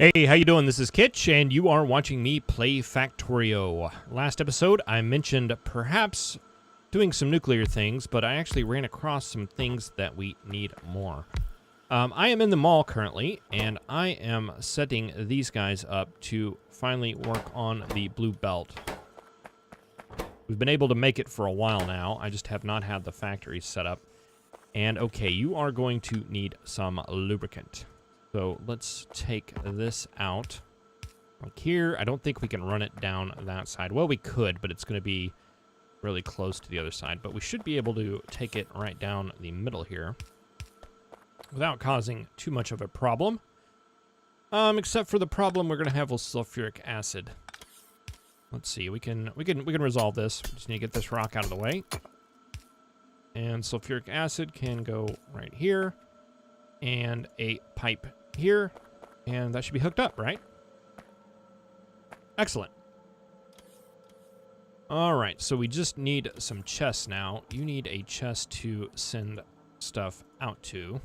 Hey, how you doing? This is Kitch, and you are watching me play Factorio. Last episode, I mentioned perhaps doing some nuclear things, but I actually ran across some things that we need more. I am in the mall currently, and I am setting these guys up to finally work on the blue belt. We've been able to make it for a while now. I just have not had the factory set up. And okay, you are going to need some lubricant. So let's take this out. Like here, I don't think we can run it down that side. Well, we could, but it's going to be really close to the other side. But we should be able to take it right down the middle here without causing too much of a problem. Except for the problem we're going to have with sulfuric acid. Let's see, we can resolve this. We just need to get this rock out of the way. And sulfuric acid can go right here. And a pipe here, and that should be hooked up, right? Excellent. All right, so we just need some chests now. You need a chest to send stuff out to. You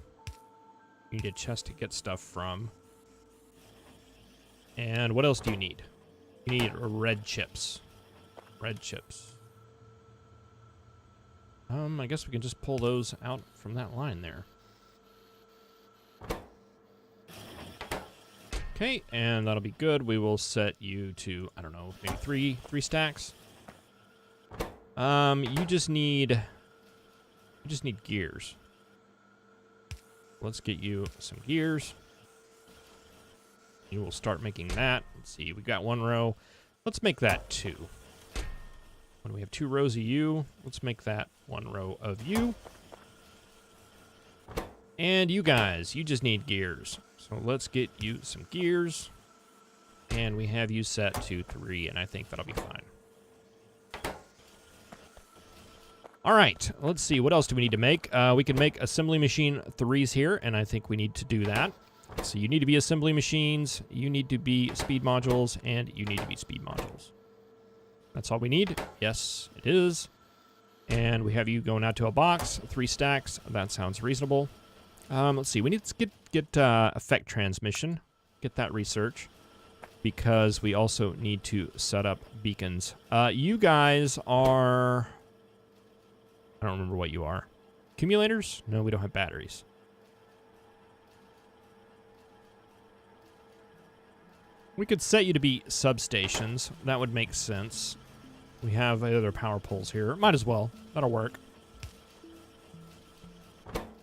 need a chest to get stuff from. And what else do you need? You need red chips. Red chips. I guess we can just pull those out from that line there. Okay, and that'll be good. We will set you to, I don't know, maybe three stacks. You just need gears. Let's get you some gears. You will start making that. Let's see, we got one row. Let's make that two. When we have 2 rows of you, let's make that 1 row of you. And you guys, you just need gears. So let's get you some gears. And we have you set to 3, and I think that'll be fine. All right, let's see. What else do we need to make? We can make assembly machine 3s here, and I think we need to do that. So you need to be assembly machines, you need to be speed modules, and you need to be speed modules. That's all we need. Yes, it is. And we have you going out to a box, 3 stacks. That sounds reasonable. Let's see, we need to get effect transmission, get that research, because we also need to set up beacons. You guys are, I don't remember what you are. Accumulators? No, we don't have batteries. We could set you to be substations. That would make sense. We have other power poles here. Might as well. That'll work.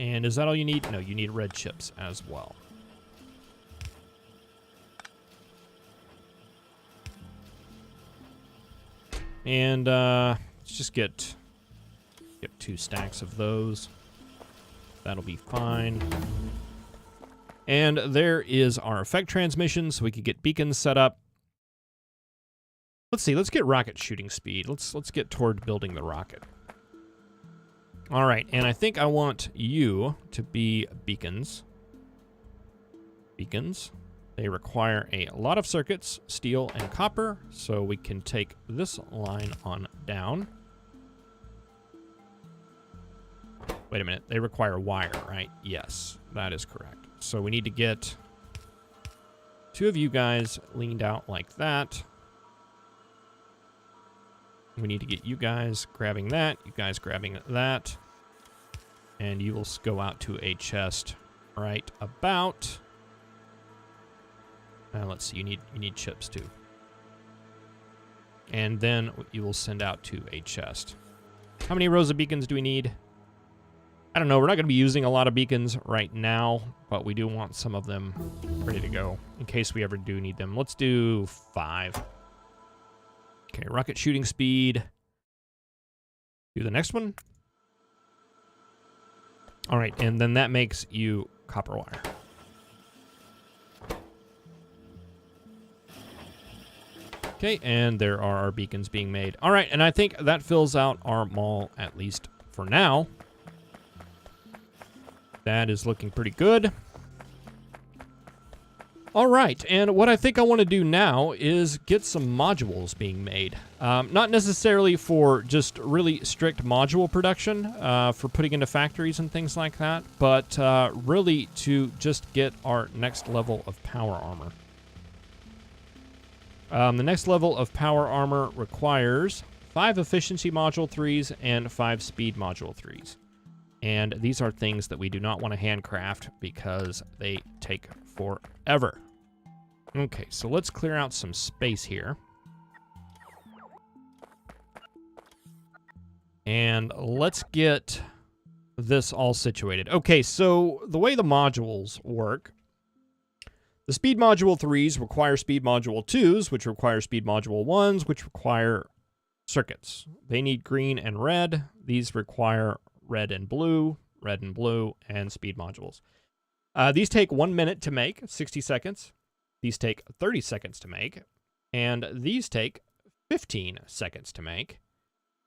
And is that all you need? No, you need red chips as well. And let's just get 2 stacks of those. That'll be fine. And there is our effect transmission, so we could get beacons set up. Let's see, let's get rocket shooting speed. Let's get toward building the rocket. All right, and I think I want you to be beacons. Beacons. They require a lot of circuits, steel and copper, so we can take this line on down. Wait a minute, they require wire, right? Yes, that is correct. So we need to get 2 of you guys leaned out like that. We need to get you guys grabbing that, you guys grabbing that, and you will go out to a chest right about. Let's see, you need chips too. And then you will send out to a chest. How many rows of beacons do we need? I don't know, we're not going to be using a lot of beacons right now, but we do want some of them ready to go in case we ever do need them. Let's do 5. Okay, rocket shooting speed. Do the next one. All right, and then that makes you copper wire. Okay, and there are our beacons being made. All right, and I think that fills out our mall, at least for now. That is looking pretty good. All right, and what I think I want to do now is get some modules being made. Not necessarily for just really strict module production, for putting into factories and things like that, but really to just get our next level of power armor. The next level of power armor requires 5 efficiency module 3s and 5 speed module 3s. And these are things that we do not want to handcraft because they take forever. Okay, so let's clear out some space here. And let's get this all situated. Okay, so the way the modules work, the speed module 3s require speed module 2s, which require speed module 1s, which require circuits. They need green and red. These require red and blue, and speed modules. These take 1 minute to make, 60 seconds. These take 30 seconds to make. And these take 15 seconds to make.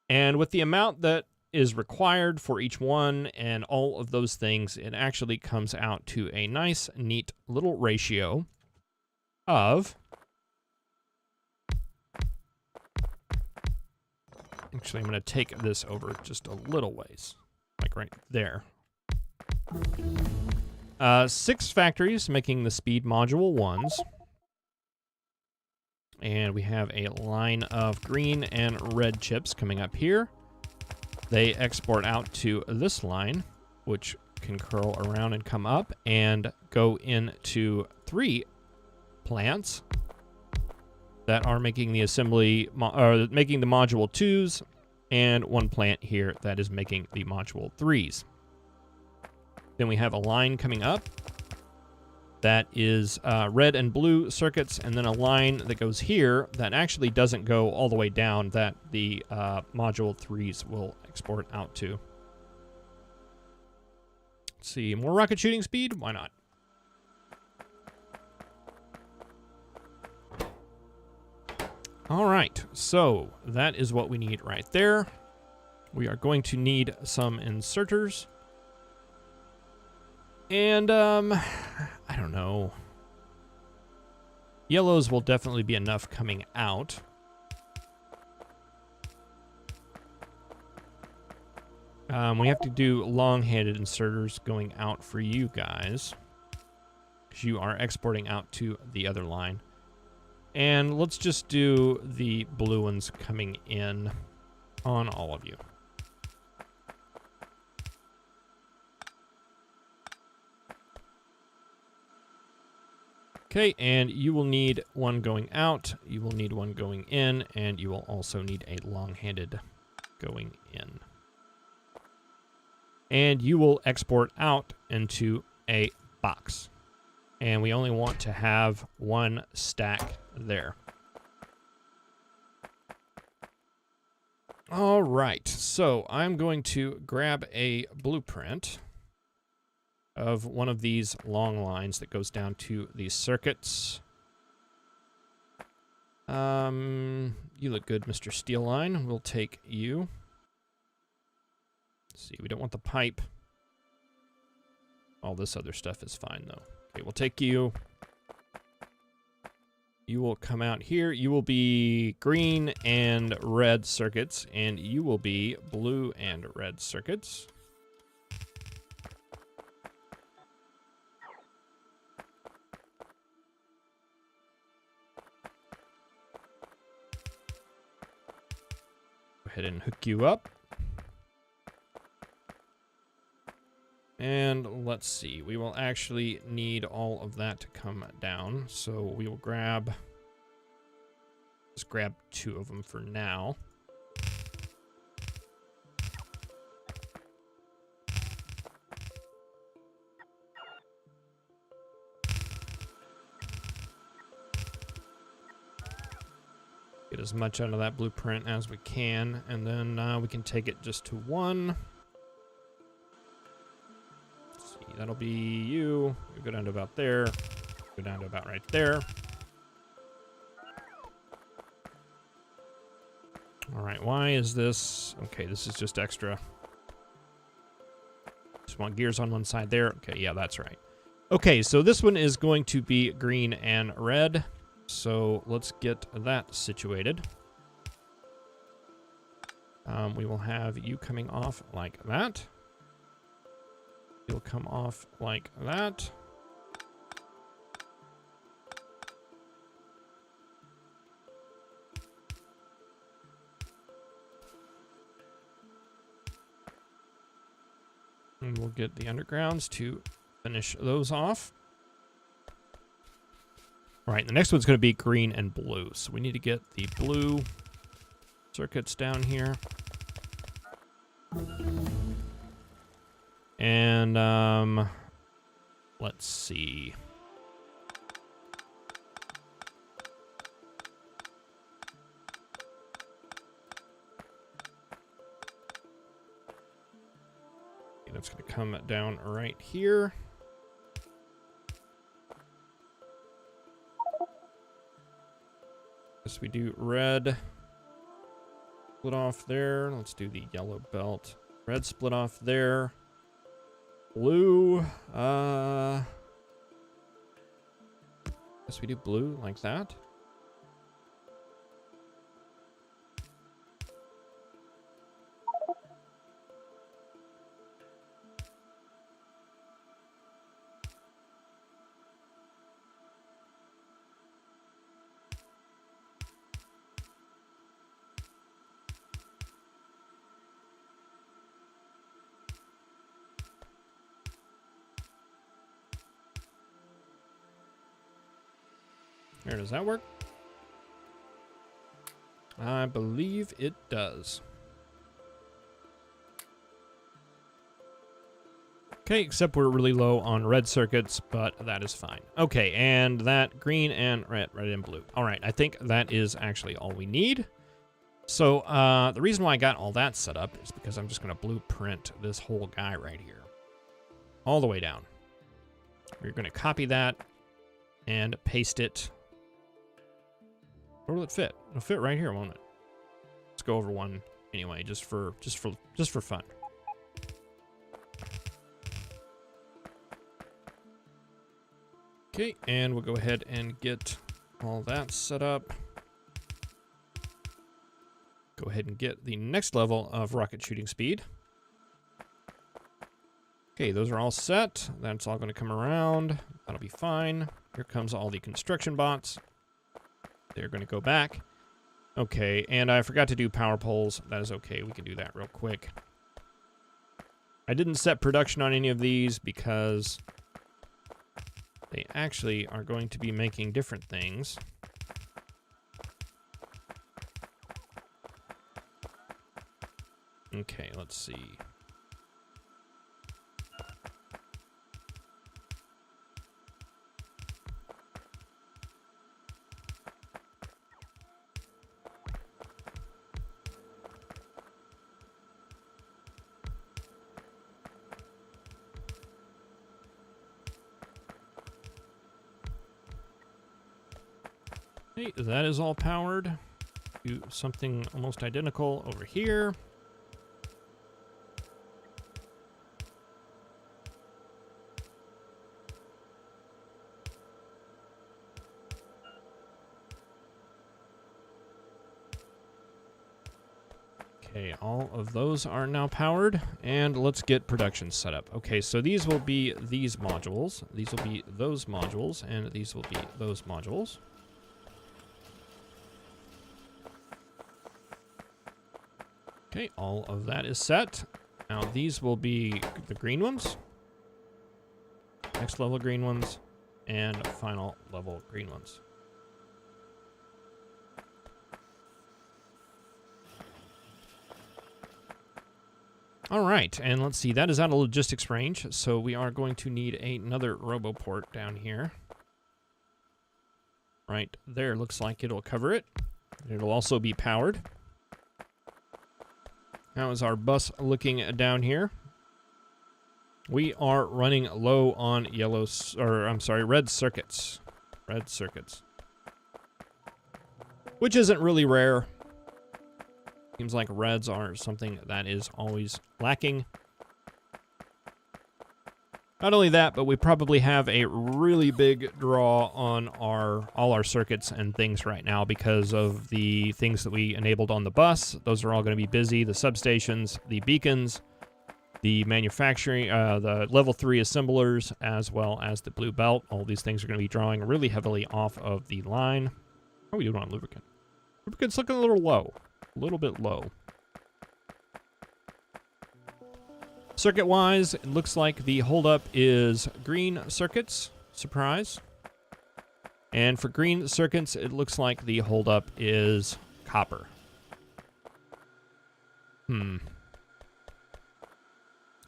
And with the amount that is required for each one and all of those things, it actually comes out to a nice, neat little ratio of... Actually, I'm going to take this over just a little ways, like right there. 6 factories making the speed module 1s. And we have a line of green and red chips coming up here. They export out to this line, which can curl around and come up and go into 3 plants that are making the assembly, making the module 2s, and 1 plant here that is making the module 3s. Then we have a line coming up that is red and blue circuits, and then a line that goes here that actually doesn't go all the way down that the module 3s will export out to. Let's see, more rocket shooting speed? Why not? All right, so that is what we need right there. We are going to need some inserters. And, I don't know. Yellows will definitely be enough coming out. We have to do long-handed inserters going out for you guys, because you are exporting out to the other line. And let's just do the blue ones coming in on all of you. Okay, and you will need one going out, you will need one going in, and you will also need a long-handed going in. And you will export out into a box. And we only want to have 1 stack there. All right, so I'm going to grab a blueprint of one of these long lines that goes down to these circuits. You look good, Mr. Steel Line. We'll take you. Let's see, we don't want the pipe. All this other stuff is fine, though. Okay, we'll take you. You will come out here. You will be green and red circuits, and you will be blue and red circuits. Go ahead and hook you up. And let's see, we will actually need all of that to come down. So we will just grab 2 of them for now. Get as much out of that blueprint as we can, and then we can take it just to 1. That'll be you. You go down to about there. Go down to about right there. All right, why is this? Okay, this is just extra. Just want gears on one side there. Okay, yeah, that's right. Okay, so this one is going to be green and red. So let's get that situated. We will have you coming off like that. You'll come off like that. And we'll get the undergrounds to finish those off. All right, the next one's going to be green and blue. So we need to get the blue circuits down here. And let's see. That's going to come down right here. Guess we do red. Split off there. Let's do the yellow belt. Red split off there. Blue. Guess we do blue like that. There, does that work? I believe it does. Okay, except we're really low on red circuits, but that is fine. Okay, and that green and red and blue. All right, I think that is actually all we need. So the reason why I got all that set up is because I'm just going to blueprint this whole guy right here. All the way down. We're going to copy that and paste it. Where will it fit? It'll fit right here, won't it? Let's go over one anyway, just for fun. Okay, and we'll go ahead and get all that set up. Go ahead and get the next level of rocket shooting speed. Okay, those are all set. That's all going to come around. That'll be fine. Here comes all the construction bots. They're going to go back. Okay, and I forgot to do power poles. That is okay. We can do that real quick. I didn't set production on any of these because they actually are going to be making different things. Okay, let's see. Okay, that is all powered. Do something almost identical over here. Okay, all of those are now powered, and let's get production set up. Okay, so these will be these modules, these will be those modules, and these will be those modules. Okay, all of that is set. Now these will be the green ones, next level green ones, and final level green ones. All right, and let's see, that is out of logistics range, so we are going to need another RoboPort down here. Right there, looks like it'll cover it. It'll also be powered. How is our bus looking down here? We are running low on red circuits. Red circuits. Which isn't really rare. Seems like reds are something that is always lacking. Not only that, but we probably have a really big draw on all our circuits and things right now because of the things that we enabled on the bus. Those are all going to be busy. The substations, the beacons, the manufacturing, the level 3 assemblers, as well as the blue belt. All these things are going to be drawing really heavily off of the line. How are we doing on lubricant? Lubricant's looking a little low. A little bit low. Circuit-wise, it looks like the holdup is green circuits. Surprise. And for green circuits, it looks like the holdup is copper.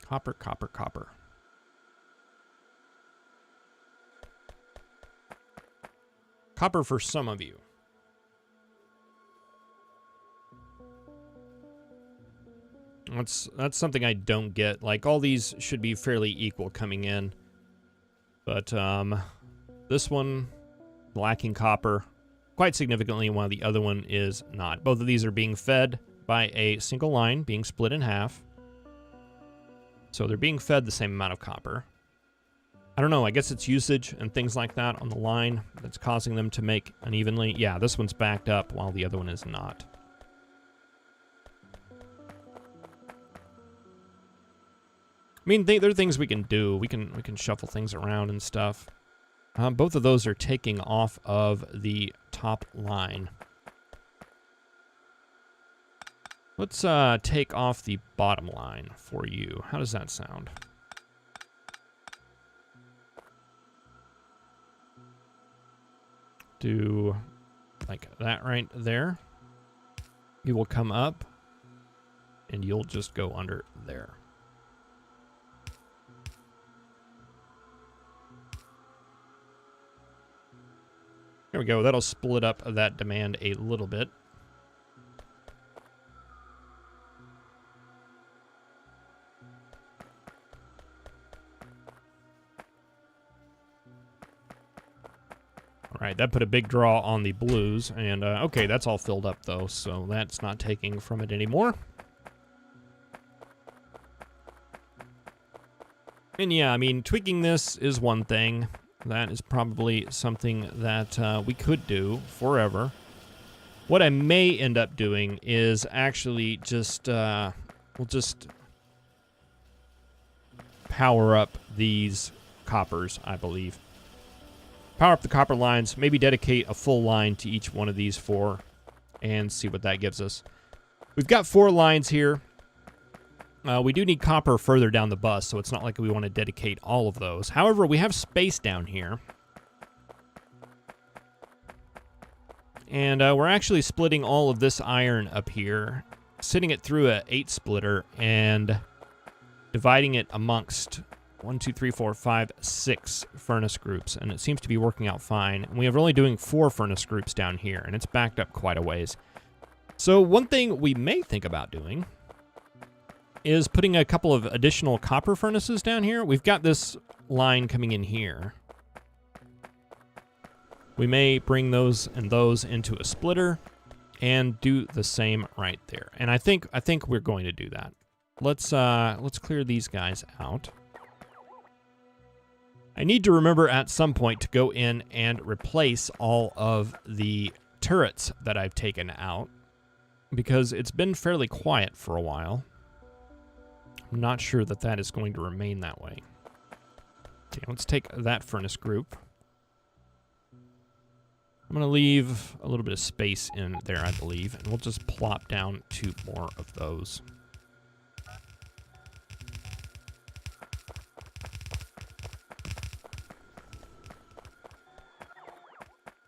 Copper, copper, copper. Copper for some of you. That's something I don't get. Like, all these should be fairly equal coming in. But, this one, lacking copper quite significantly, while the other one is not. Both of these are being fed by a single line, being split in half. So they're being fed the same amount of copper. I don't know, I guess it's usage and things like that on the line that's causing them to make unevenly. Yeah, this one's backed up while the other one is not. I mean, there are things we can do. We can shuffle things around and stuff. Both of those are taking off of the top line. Let's take off the bottom line for you. How does that sound? Do like that right there. You will come up, and you'll just go under there. There we go. That'll split up that demand a little bit. All right, that put a big draw on the blues, and okay, that's all filled up though, so that's not taking from it anymore. And yeah, I mean, tweaking this is one thing. That is probably something that we could do forever. What I may end up doing is actually just, we'll just power up these coppers, I believe. Power up the copper lines, maybe dedicate a full line to each one of these four, and see what that gives us. We've got 4 lines here. We do need copper further down the bus, so it's not like we want to dedicate all of those. However, we have space down here. And we're actually splitting all of this iron up here, sitting it through a 8 splitter, and dividing it amongst 1, 2, 3, 4, 5, 6 furnace groups. And it seems to be working out fine. And we are only doing 4 furnace groups down here, and it's backed up quite a ways. So one thing we may think about doing is putting a couple of additional copper furnaces down here. We've got this line coming in here. We may bring those and those into a splitter and do the same right there. And I think we're going to do that. Let's clear these guys out. I need to remember at some point to go in and replace all of the turrets that I've taken out, because it's been fairly quiet for a while. I'm not sure that that is going to remain that way. Okay, let's take that furnace group. I'm going to leave a little bit of space in there, I believe, and we'll just plop down 2 more of those.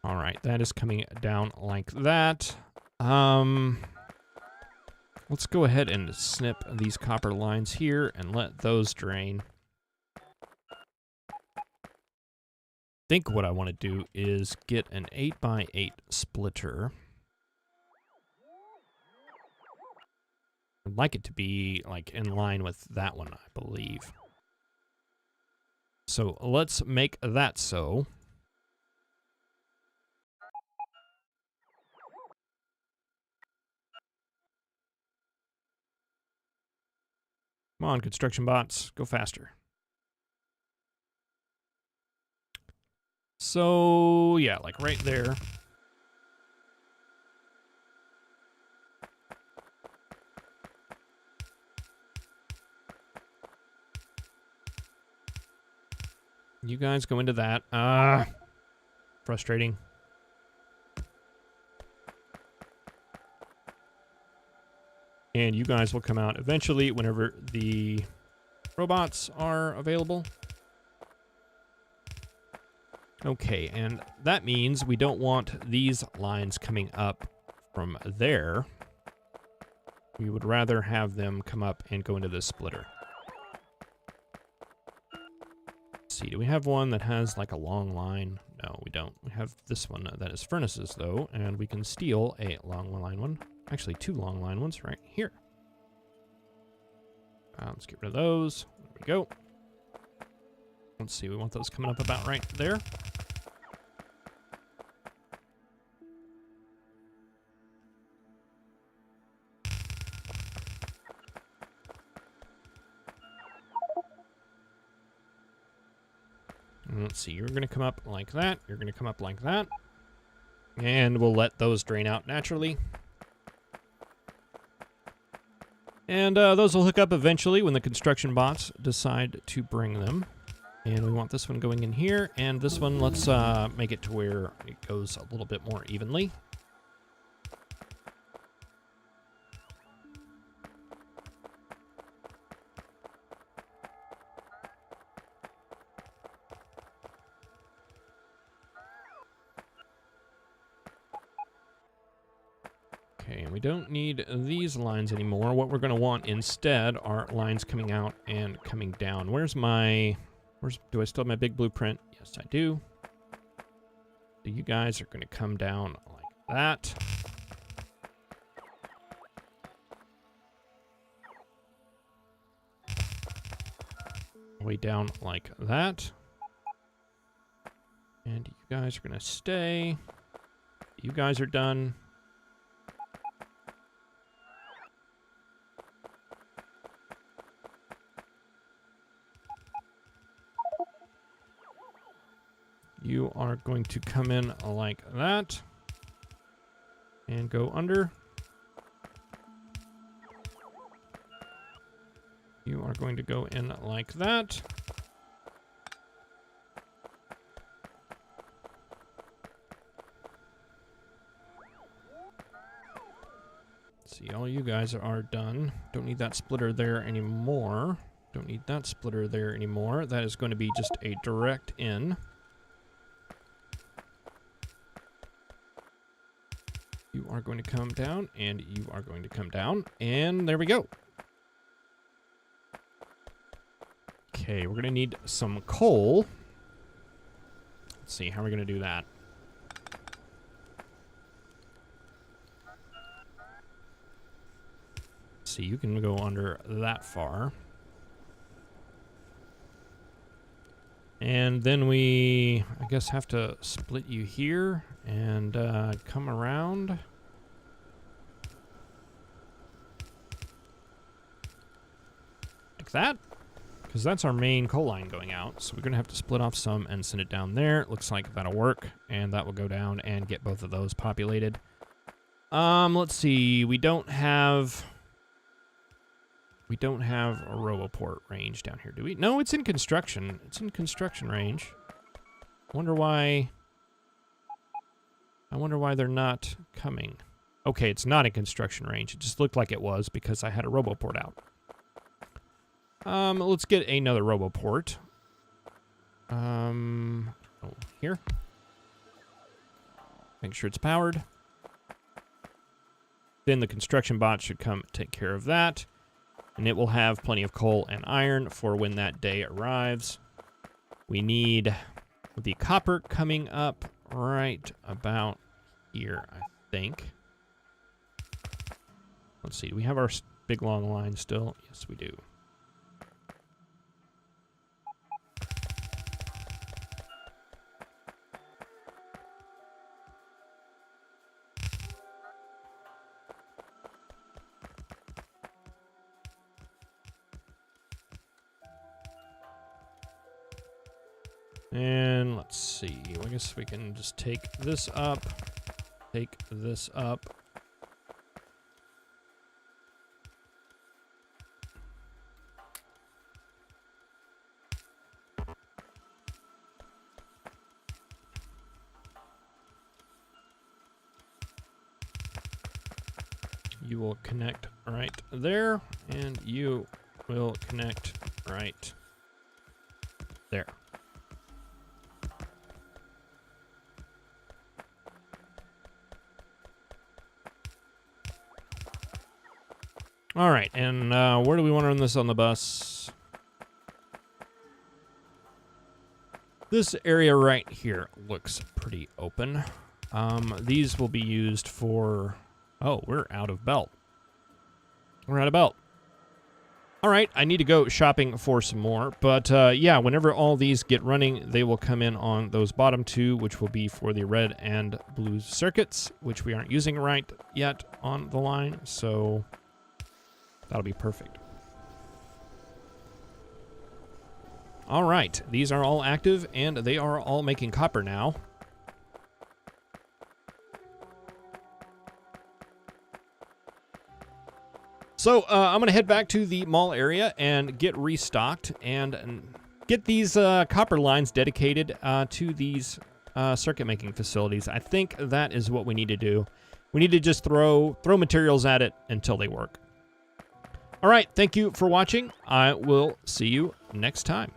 All right, that is coming down like that. Let's go ahead and snip these copper lines here and let those drain. I think what I want to do is get an 8x8 splitter. I'd like it to be like in line with that one, I believe. So let's make that so. Come on, construction bots, go faster. So, yeah, like right there. You guys go into that. Frustrating. And you guys will come out eventually whenever the robots are available. Okay, and that means we don't want these lines coming up from there. We would rather have them come up and go into this splitter. Let's see, do we have one that has like a long line? No, we don't. We have this one that is furnaces though, and we can steal a long line one. Actually, 2 long line ones right here. Let's get rid of those. There we go. Let's see, we want those coming up about right there. And let's see, you're going to come up like that. You're going to come up like that. And we'll let those drain out naturally. And those will hook up eventually when the construction bots decide to bring them. And we want this one going in here. And this one, let's make it to where it goes a little bit more evenly. Okay, and we don't need these lines anymore. What we're going to want instead are lines coming out and coming down. Do I still have my big blueprint? Yes, I do. So you guys are going to come down like that. Way down like that. And you guys are going to stay. You guys are done. You are going to come in like that and go under. You are going to go in like that. See, all you guys are done. Don't need that splitter there anymore. Don't need that splitter there anymore. That is going to be just a direct in. You are going to come down, and you are going to come down, and there we go. Okay, we're going to need some coal. Let's see, how are we going to do that? See, you can go under that far. And then we, I guess, have to split you here and come around. Like that. Because that's our main coal line going out. So we're going to have to split off some and send it down there. Looks like that'll work. And that will go down and get both of those populated. Let's see. We don't have a RoboPort range down here, do we? No, it's in construction. It's in construction range. I wonder why they're not coming. Okay, it's not in construction range. It just looked like it was because I had a RoboPort out. Let's get another RoboPort. Here. Make sure it's powered. Then the construction bot should come take care of that. And it will have plenty of coal and iron for when that day arrives. We need the copper coming up right about here, I think. Let's see, do we have our big long line still? Yes, we do. And let's see, I guess we can just take this up, take this up. You will connect right there, and you will connect Right there. All right, and where do we want to run this on the bus? This area right here looks pretty open. These will be used for... Oh, we're out of belt. We're out of belt. All right, I need to go shopping for some more. But, yeah, whenever all these get running, they will come in on those bottom two, which will be for the red and blue circuits, which we aren't using right yet on the line. So that'll be perfect. All right, these are all active, and they are all making copper now. So I'm going to head back to the mall area and get restocked and get these copper lines dedicated to these circuit making facilities. I think that is what we need to do. We need to just throw materials at it until they work. All right, thank you for watching. I will see you next time.